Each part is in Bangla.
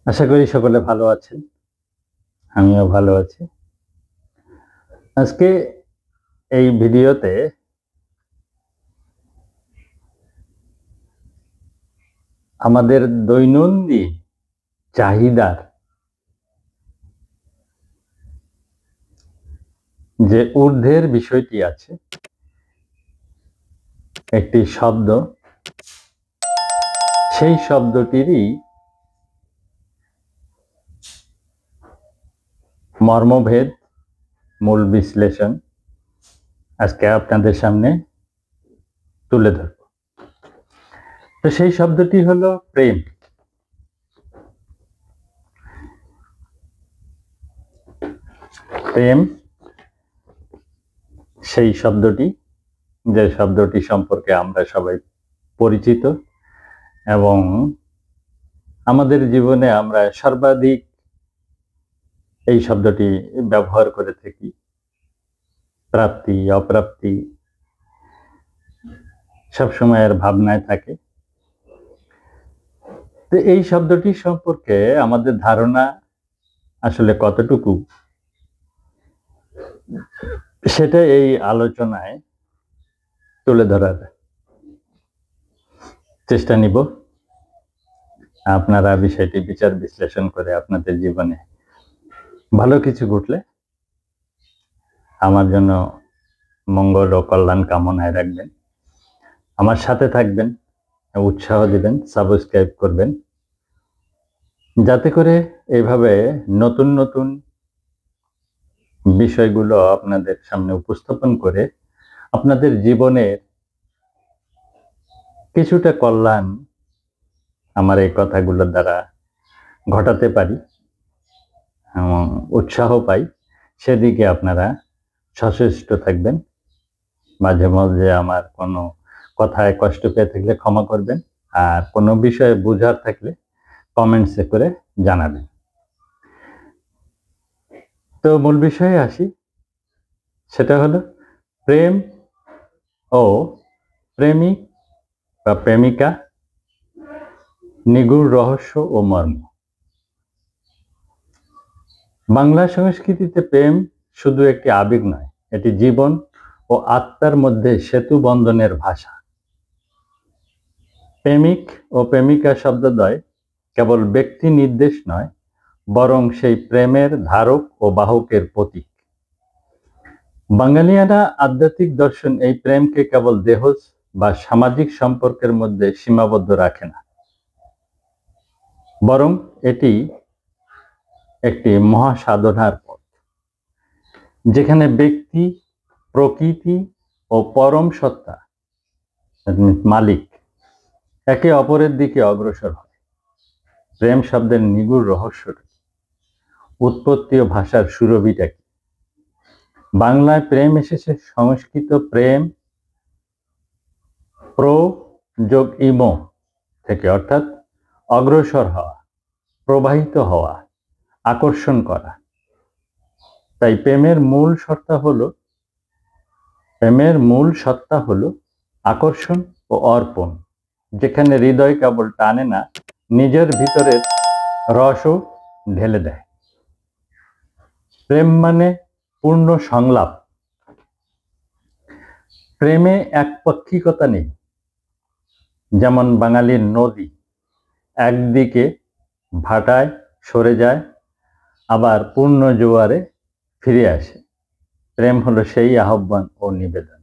আশা করি সকলে ভালো আছেন। আমিও ভালো আছি। আজকে এই ভিডিওতে আমাদের দৈনন্দিন চাহিদার যে ঊর্ধ্বের বিষয়টি আছে, একটি শব্দ, সেই শব্দটিরই মর্মভেদ, মূল বিশ্লেষণ আজকে আপনাদের সামনে তুলে ধরব। তো সেই শব্দটি হলো প্রেম। প্রেম সেই শব্দটি, যে শব্দটি সম্পর্কে আমরা সবাই পরিচিত এবং আমাদের জীবনে আমরা সর্বাধিক এই শব্দটি ব্যবহার করে থাকি। প্রাপ্তি অপ্রাপ্তি সবসময়ের ভাবনায় থাকে। তো এই শব্দটি সম্পর্কে আমাদের ধারণা আসলে কতটুকু, সেটা এই আলোচনায় তুলে ধরার চেষ্টা নিব। আপনারা বিষয়টি বিচার বিশ্লেষণ করে আপনাদের জীবনে ভালো কিছু ঘটলে আমার জন্য মঙ্গল ও কল্যাণ কামনায় রাখবেন। আমার সাথে থাকবেন, উৎসাহ দিবেন, সাবস্ক্রাইব করবেন, যাতে করে এইভাবে নতুন নতুন বিষয়গুলো আপনাদের সামনে উপস্থাপন করে আপনাদের জীবনের কিছুটা কল্যাণ আমার এই কথাগুলোর দ্বারা ঘটাতে পারি এবং উৎসাহ পাই। সেদিকে আপনারা সচেষ্ট থাকবেন। মাঝে মাঝে আমার কোনো কথায় কষ্ট পেয়ে থাকলে ক্ষমা করবেন, আর কোনো বিষয়ে বোঝার থাকলে কমেন্টসে করে জানাবেন। তো মূল বিষয়ে আসি, সেটা হলো প্রেম ও প্রেমিক বা প্রেমিকা, নিগূঢ় রহস্য ও মর্ম। বাংলা সংস্কৃতিতে প্রেম শুধু একটি আবেগ নয়, এটি জীবন ও আত্মার মধ্যে সেতু বন্ধনের ভাষা। প্রেমিক ও প্রেমিকা শব্দদ্বয় কেবল ব্যক্তি নির্দেশ নয়, বরং সেই প্রেমের ধারক ও বাহকের প্রতীক। বাঙালিয়ানা আধ্যাত্মিক দর্শন এই প্রেমকে কেবল দেহ বা সামাজিক সম্পর্কের মধ্যে সীমাবদ্ধ রাখে না, বরং এটি একটি মহাসাধনার পথ, যেখানে ব্যক্তি, প্রকৃতি ও পরম সত্তা মালিক একে অপরের দিকে অগ্রসর হয়। প্রেম শব্দের নিগূঢ় রহস্যটা, উৎপত্তি ও ভাষার সুরভিটা কি? বাংলায় প্রেম এসেছে সংস্কৃত প্রেম প্র যোগ ইমো থেকে, অর্থাৎ অগ্রসর হওয়া, প্রবাহিত হওয়া, আকর্ষণ করা। তাই প্রেমের মূল সত্তা হলো আকর্ষণ ও অর্পণ, যেখানে হৃদয় কেবল টানে না, নিজের ভিতরের রসও ঢেলে দেয়। প্রেম মানে পূর্ণ সংলাপ। প্রেমে একপাক্ষিকতা নেই, যেমন বাঙালির নদী একদিকে ভাটায় সরে যায়, আবার পূর্ণ জোয়ারে ফিরে আসে। প্রেম হলো সেই আহ্বান ও নিবেদন,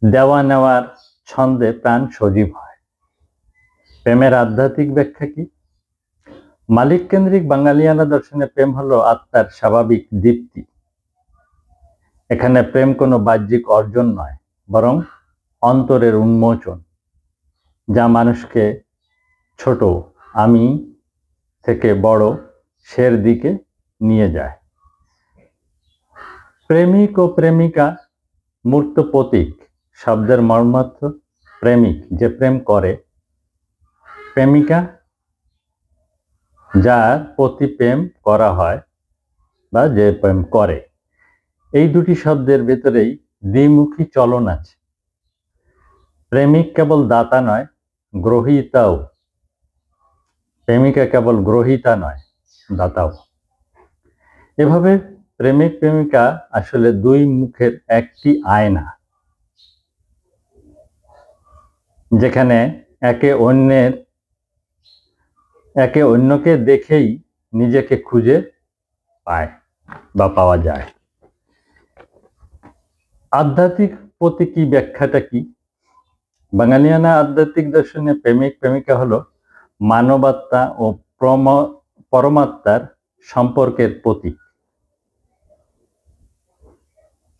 দেওয়া নেওয়ার ছন্দে প্রাণ সজীব হয়। প্রেমের আধ্যাত্মিক ব্যাখ্যা কি? মালিক কেন্দ্রিক বাঙালিয়ানা দর্শনে প্রেম হলো আত্মার স্বাভাবিক দীপ্তি। এখানে প্রেম কোনো বাহ্যিক অর্জন নয়, বরং অন্তরের উন্মোচন, যা মানুষকে ছোট আমি থেকে বড় সের দিকে নিয়ে যায়। প্রেমিক ও প্রেমিকা মূর্ত প্রতীক। শব্দের মর্মার্থ প্রেমিক, যে প্রেম করে; প্রেমিকা, যার প্রতি প্রেম করা হয় বা যে প্রেম করে। এই দুটি শব্দের ভেতরেই দ্বিমুখী চলন আছে। প্রেমিক কেবল দাতা নয়, গ্রহীতাও। প্রেমিকা কেবল গ্রহীতা নয়, দাতাও। এভাবে প্রেমিক প্রেমিকা আসলে দুই মুখের একটি আয়না, যেখানে একে অন্যকে দেখেই নিজেকে খুঁজে পায় বা পাওয়া যায়। আধ্যাত্মিক প্রতীকী ব্যাখ্যাটা কি? বাঙালিয়ানা আধ্যাত্মিক দর্শনে প্রেমিক প্রেমিকা হলো মানবাত্মা ও পরমাত্মার সম্পর্কের প্রতীক।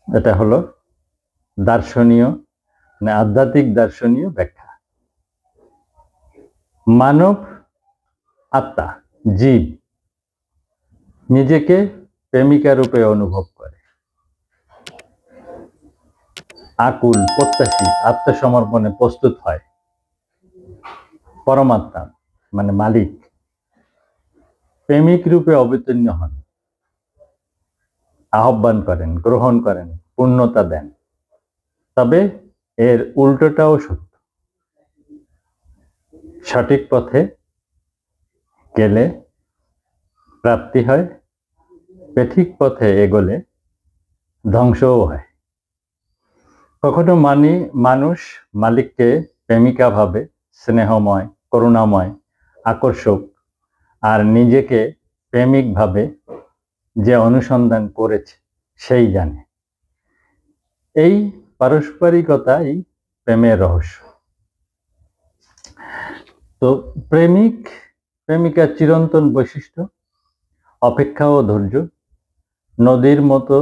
এটা হলো দার্শনীয়, আধ্যাত্মিক দার্শনীয় ব্যাখ্যা। মানব আত্মা, জীব নিজেকে প্রেমিকা রূপে অনুভব করে, আকুল প্রত্যাশী, আত্মসমর্পণে প্রস্তুত হয়। পরমাত্মা মানে মালিক প্রেমিক রূপে অবতীর্ণ হন, আহ্বান করেন, গ্রহণ করেন, পূর্ণতা দেন। তবে এর উল্টোটাও সত্য। সঠিক পথে গেলে প্রাপ্তি হয়, বেঠিক পথে এগোলে ধ্বংসও হয়। কখনো মানুষ মালিককে প্রেমিকা ভাবে, স্নেহময়, করুণাময়, আকর্ষক, আর নিজেকে প্রেমিক ভাবে যে অনুসন্ধান করেছে সেই জানে। এই পারস্পরিকতাই প্রেমের রহস্য। তো প্রেমিক প্রেমিকার চিরন্তন বৈশিষ্ট্য অপেক্ষা ও ধৈর্য, নদীর মতো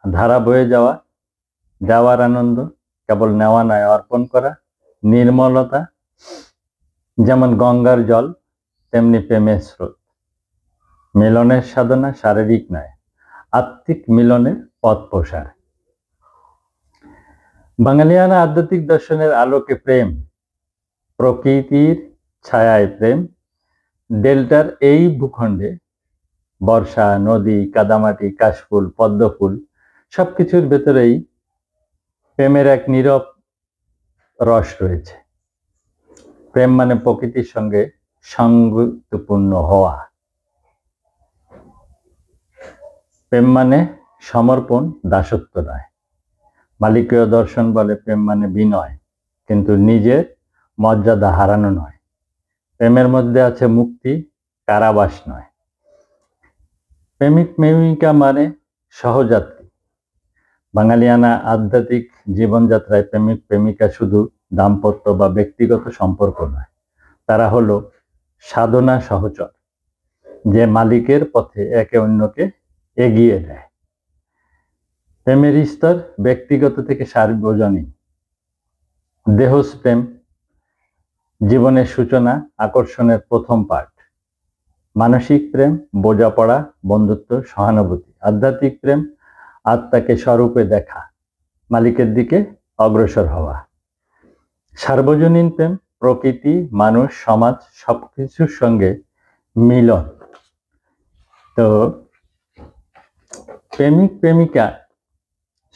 ধারা বয়ে যাওয়ার আনন্দ, কেবল নেওয়া নয় অর্পণ করা, নির্মলতা, যেমন গঙ্গার জল তেমনি প্রেমের স্রোত, মিলনের সাধনা শারীরিক নয়, আত্মিক মিলনের পথ প্রসার। বাঙালিয়ানা আধ্যাত্মিক দর্শনের আলোকে প্রেম, প্রকৃতির ছায়ায় প্রেম, ডেল্টার এই ভূখণ্ডে বর্ষা, নদী, কাদামাটি, কাশফুল, পদ্মফুল সবকিছুর ভেতরেই প্রেমের এক নীরব রস রয়েছে। প্রেম মানে প্রকৃতির সঙ্গে সংযুক্তপূর্ণ হওয়া, প্রেম মানে সমর্পণ, দাসত্ব নয়। মালিকীয় দর্শন বলে প্রেম মানে বিনয়, কিন্তু নিজের মর্যাদা হারানো নয়। প্রেমের মধ্যে আছে মুক্তি, কারাবাস নয়। প্রেমিক প্রেমিকা মানে সহযাত্রী। বাঙালিয়ানা আধ্যাত্মিক জীবনযাত্রায় প্রেমিক প্রেমিকা শুধু দাম্পত্য বা ব্যক্তিগত সম্পর্ক নয়, তারা হলো সাধনা সহচর, যে মালিকের পথে একে অন্যকে এগিয়ে দেয়। প্রেমের স্তর ব্যক্তিগত থেকে সার্বজনীন। দেহজ প্রেম জীবনের সূচনা, আকর্ষণের প্রথম পাঠ। মানসিক প্রেম বোঝাপড়া, বন্ধুত্ব, সহানুভূতি। আধ্যাত্মিক প্রেম আত্মাকে স্বরূপে দেখা, মালিকের দিকে অগ্রসর হওয়া। সার্বজনীন প্রেম প্রকৃতি, মানুষ, সমাজ সবকিছুর সঙ্গে মিলন। তো প্রেমিক প্রেমিকা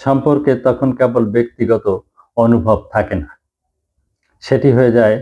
সম্পর্কে তখন কেবল ব্যক্তিগত অনুভব থাকে না, সেটি হয়ে যায়